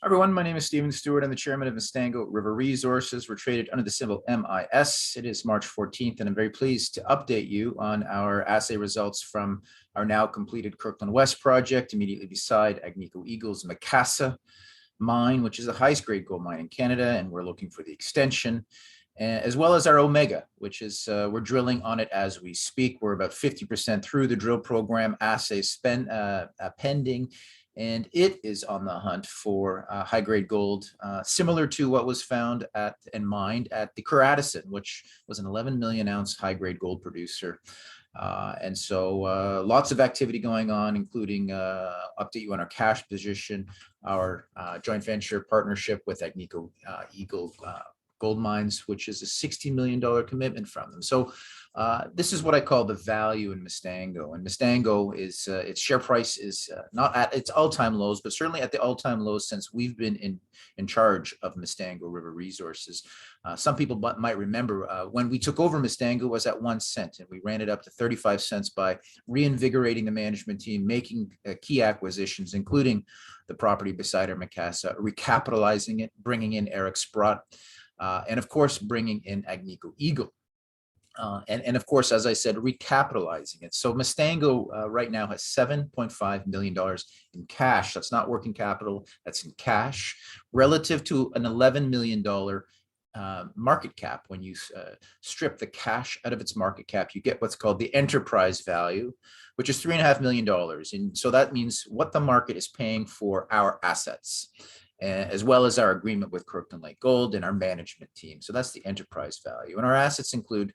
Everyone, my name is Stewart. I'm the chairman of Mistango River Resources. We're traded under the symbol MIS. It is March 14th, and I'm very pleased to update you on our assay results from our now completed Kirkland West project, immediately beside Agnico Eagle's Macassa mine, which is the highest grade gold mine in Canada, and we're looking for the extension, as well as our Omega, which is we're drilling on it as we speak. We're about 50% through the drill program, assays pending, and it is on the hunt for high-grade gold, similar to what was found at and mined at the Curratison, which was an 11 million ounce high-grade gold producer. And so lots of activity going on, including update you on our cash position, our joint venture partnership with Agnico Eagle Gold Mines, which is a $60 million commitment from them. So this is what I call the value in Mistango. And Mistango is its share price is not at its all-time lows, but certainly at the all-time lows since we've been in charge of Mistango River Resources. Some people might remember when we took over Mistango was at 1 cent, and we ran it up to 35 cents by reinvigorating the management team, making key acquisitions, including the property beside our Macassa, recapitalizing it, bringing in Eric Sprott, and of course, bringing in Agnico Eagle. And of course, as I said, recapitalizing it. So Mistango right now has $7.5 million in cash. That's not working capital, that's in cash, relative to an $11 million market cap. When you strip the cash out of its market cap, you get what's called the enterprise value, which is $3.5 million. And so that means what the market is paying for our assets, as well as our agreement with Kirkland Lake Gold and our management team. So that's the enterprise value. And our assets include,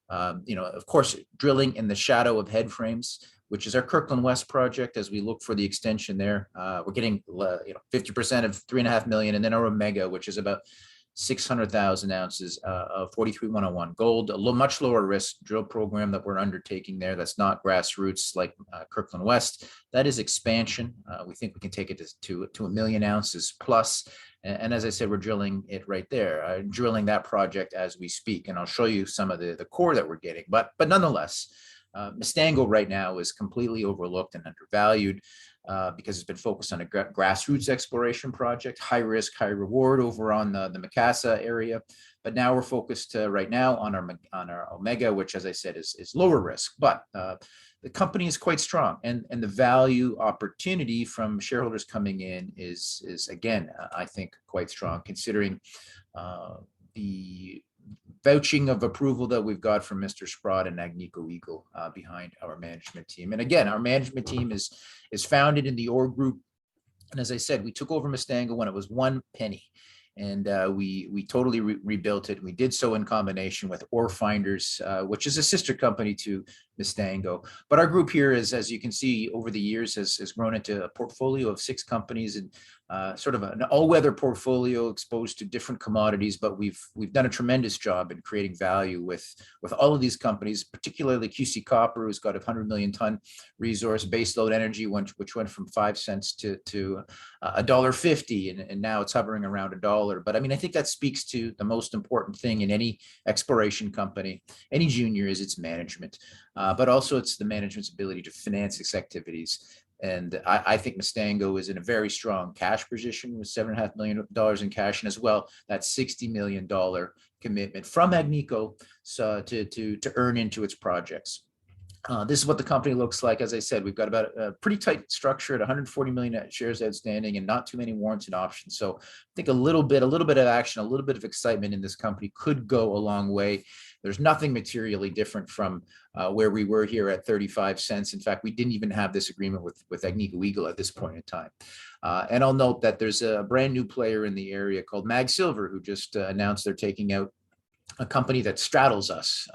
of course, drilling in the shadow of headframes, which is our Kirkland West project. As we look for the extension there, we're getting 50% of $3.5 million, and then our Omega, which is about 600,000 ounces of 43-101 gold, a much lower risk drill program that we're undertaking there. That's not grassroots like Kirkland West. That is expansion. We think we can take it to 1 million ounces plus. And as I said, we're drilling it right there, drilling that project as we speak. And I'll show you some of the core that we're getting. But nonetheless, Mistango right now is completely overlooked and undervalued because it's been focused on a grassroots exploration project, high risk, high reward over on the Macassa area. But now we're focused right now on our Omega, which, as I said, is lower risk. But the company is quite strong, and the value opportunity from shareholders coming in is again, I think, quite strong, considering the vouching of approval that we've got from Mr. Sprott and Agnico Eagle behind our management team. And again, our management team is founded in the org group. And as I said, we took over Mistango when it was 1 penny. And we totally rebuilt it. We did so in combination with Ore Finders, which is a sister company to Mistango. But our group here is, as you can see, over the years has grown into a portfolio of 6 companies, and sort of an all-weather portfolio exposed to different commodities. But we've done a tremendous job in creating value with all of these companies, particularly QC Copper, who's got a 100 million ton resource, baseload energy, which went from 5 cents to $1.50, and now it's hovering around $1. But I mean, I think that speaks to the most important thing in any exploration company, any junior, is its management, but also it's the management's ability to finance its activities. And I think Mistango is in a very strong cash position with $7.5 million in cash, and as well that $60 million commitment from Agnico to earn into its projects. This is what the company looks like. As I said, we've got about a pretty tight structure at 140 million shares outstanding and not too many warrants and options. So I think a little bit of action, a little bit of excitement in this company could go a long way. There's nothing materially different from where we were here at 35 cents. In fact, we didn't even have this agreement with Agnico Eagle at this point in time. And I'll note that there's a brand new player in the area called Mag Silver, who just announced they're taking out a company that straddles us.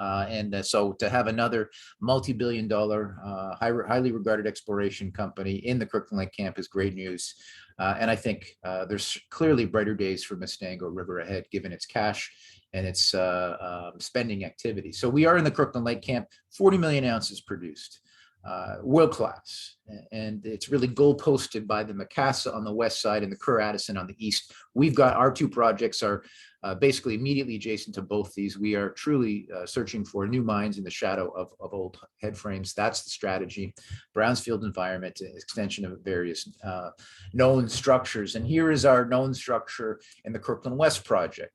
So to have another multi-billion-dollar, highly regarded exploration company in the Kirkland Lake camp is great news. And I think there's clearly brighter days for Mistango River ahead, given its cash and its spending activity. So we are in the Kirkland Lake camp, 40 million ounces produced. world class. And it's really goalposted by the Macassa on the west side and the Kerr Addison on the east. We've got our two projects are basically immediately adjacent to both these. We are truly searching for new mines in the shadow of old head frames. That's the strategy. Brownsfield environment, extension of various known structures. And here is our known structure in the Kirkland West project.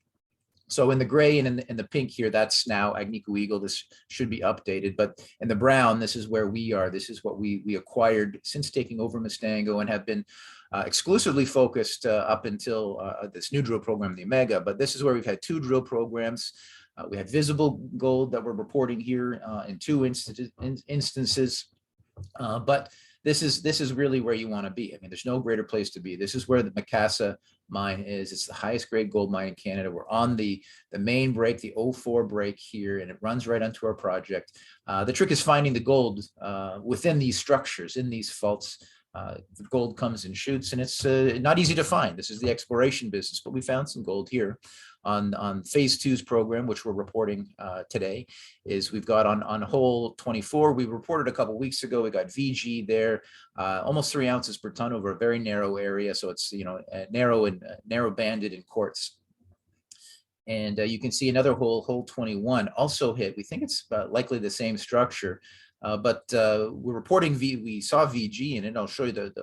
So in the gray and in the pink here, that's now Agnico Eagle. This should be updated, but in the brown, this is where we are. This is what we acquired since taking over Mistango and have been exclusively focused up until this new drill program, the Omega. But this is where we've had two drill programs. We had visible gold that we're reporting here in two instances, but this is really where you want to be. I mean, there's no greater place to be. This is where the Macassa mine is. It's the highest grade gold mine in Canada. We're on the main break, the 04 break here, and it runs right onto our project. The trick is finding the gold within these structures, in these faults. The gold comes in shoots, and it's not easy to find. This is the exploration business, but we found some gold here on phase two's program, which we're reporting today. Is we've got on hole 24, we reported a couple weeks ago, we got VG there, almost 3 ounces per ton over a very narrow area. So it's, you know, narrow banded in quartz. And you can see another hole 21 also hit. We think it's likely the same structure, but we're reporting we saw VG in it. I'll show you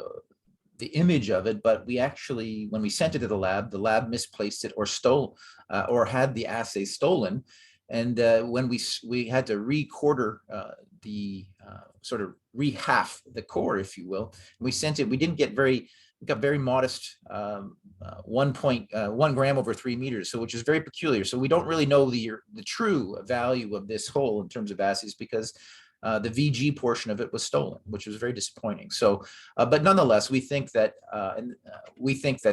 the image of it, but we actually, when we sent it to the lab misplaced it or stole or had the assay stolen. And when we had to re-quarter the sort of re-half the core, if you will, we sent it, we got very modest 1.1 gram over 3 meters, so which is very peculiar. So we don't really know the true value of this hole in terms of assays because the VG portion of it was stolen, which was very disappointing. So, but nonetheless, we think that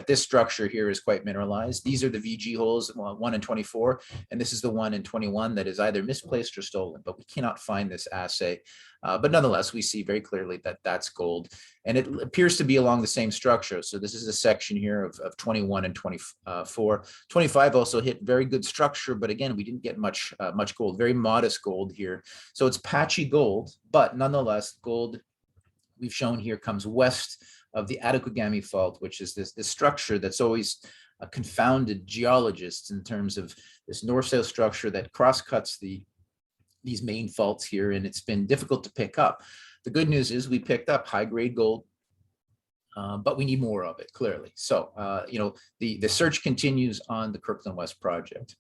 this structure here is quite mineralized. These are the VG holes, 1 and 24, and this is the 1 and 21 that is either misplaced or stolen. But we cannot find this assay. But nonetheless, we see very clearly that that's gold, and it appears to be along the same structure. So this is a section here of 21 and 24. 25 also hit very good structure, but again, we didn't get much gold, very modest gold here. So it's patchy gold, but nonetheless, gold we've shown here comes west of the Atacogami fault, which is this structure that's always confounded geologists in terms of this north-south structure that cross-cuts these main faults here, and it's been difficult to pick up. The good news is we picked up high-grade gold, but we need more of it, clearly. So, you know, the search continues on the Kirkland West project.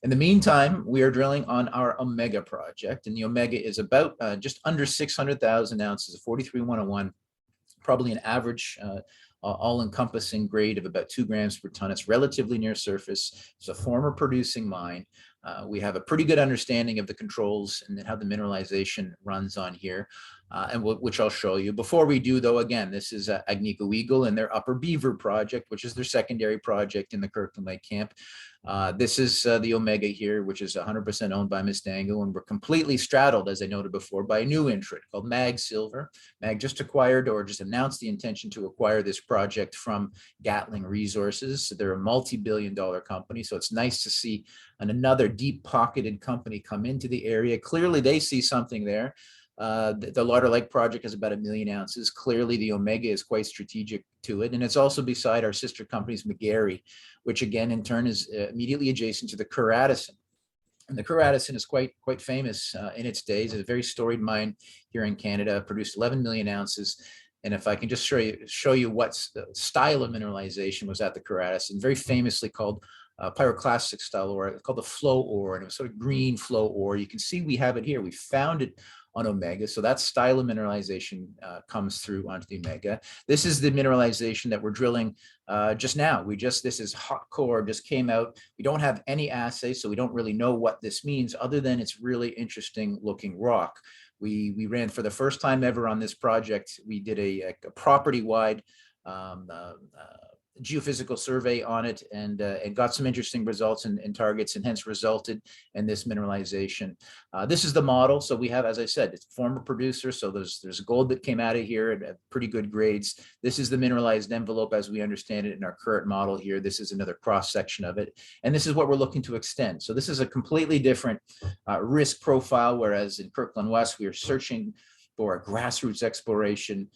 In the meantime, we are drilling on our Omega project, and the Omega is about just under 600,000 ounces of 43-101, probably an average all-encompassing grade of about 2 grams per ton. It's relatively near surface. It's a former producing mine. We have a pretty good understanding of the controls and how the mineralization runs on here, which I'll show you. Before we do, though, again, this is Agnico Eagle and their Upper Beaver project, which is their secondary project in the Kirkland Lake camp. This is the Omega here, which is 100% owned by Mistango, and we're completely straddled, as I noted before, by a new entrant called MAG Silver. MAG just acquired or just announced the intention to acquire this project from Gatling Resources. So they're a multi-billion-dollar company, so it's nice to see another deep-pocketed company come into the area. Clearly, they see something there. The Larder Lake project has about 1 million ounces. Clearly, the Omega is quite strategic to it, and it's also beside our sister companies, McGarry, which again, in turn, is immediately adjacent to the Kerr Addison. And the Kerr Addison is quite famous in its days. It's a very storied mine here in Canada, produced 11 million ounces. And if I can just show you what style of mineralization was at the Kerr Addison, very famously called pyroclastic style ore, called the flow ore, and it was sort of green flow ore. You can see we have it here. We found it on Omega. So that style of mineralization comes through onto the Omega. This is the mineralization that we're drilling just now. This is hot core, just came out. We don't have any assay, so we don't really know what this means other than it's really interesting looking rock. We ran for the first time ever on this project. We did a property-wide geophysical survey on it and got some interesting results and targets, and hence resulted in this mineralization. This is the model. So we have, as I said, it's a former producer. So there's gold that came out of here at pretty good grades. This is the mineralized envelope as we understand it in our current model here. This is another cross section of it. And this is what we're looking to extend. So this is a completely different risk profile, whereas in Kirkland West, we are searching for a grassroots exploration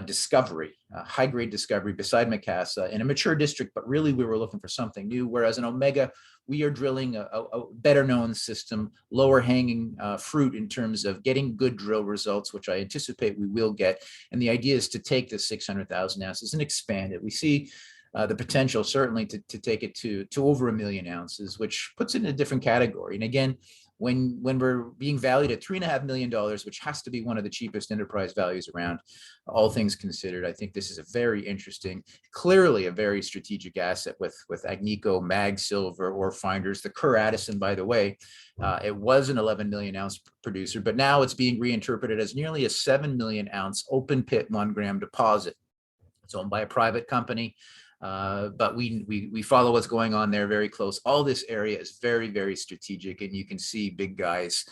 discovery, high-grade discovery beside Macassa in a mature district, but really we were looking for something new. Whereas in Omega, we are drilling a better-known system, lower-hanging fruit in terms of getting good drill results, which I anticipate we will get. And the idea is to take the 600,000 ounces and expand it. We see the potential certainly to take it to over 1 million ounces, which puts it in a different category. And again, when we're being valued at $3.5 million, which has to be one of the cheapest enterprise values around, all things considered, I think this is a very interesting, clearly a very strategic asset with Agnico, Mag Silver, ore finders. The Kerr Addison, by the way, it was an 11 million ounce producer, but now it's being reinterpreted as nearly a 7 million ounce open pit 1 gram deposit. It's owned by a private company. But we follow what's going on there very close. All this area is very, very strategic, and you can see big guys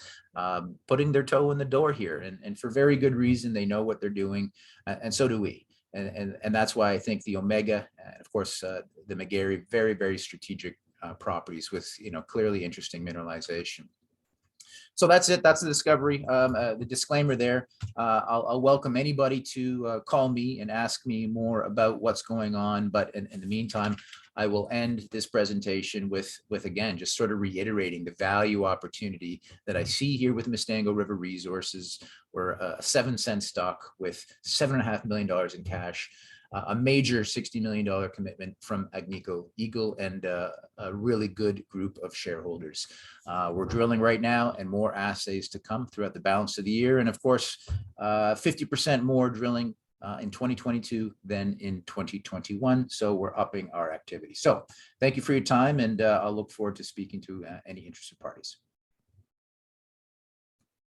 putting their toe in the door here, and for very good reason. They know what they're doing, and so do we. And that's why I think the Omega, and of course the McGarry, very, very strategic properties with clearly interesting mineralization. So that's it. That's the discovery. The disclaimer there. I'll welcome anybody to call me and ask me more about what's going on. But in the meantime, I will end this presentation with again, just sort of reiterating the value opportunity that I see here with Mistango River Resources. We're a 7-cent stock with $7.5 million in cash. A major $60 million commitment from Agnico Eagle, and a really good group of shareholders. We're drilling right now, and more assays to come throughout the balance of the year. And of course, 50% more drilling in 2022 than in 2021. So we're upping our activity. So thank you for your time, and I'll look forward to speaking to any interested parties.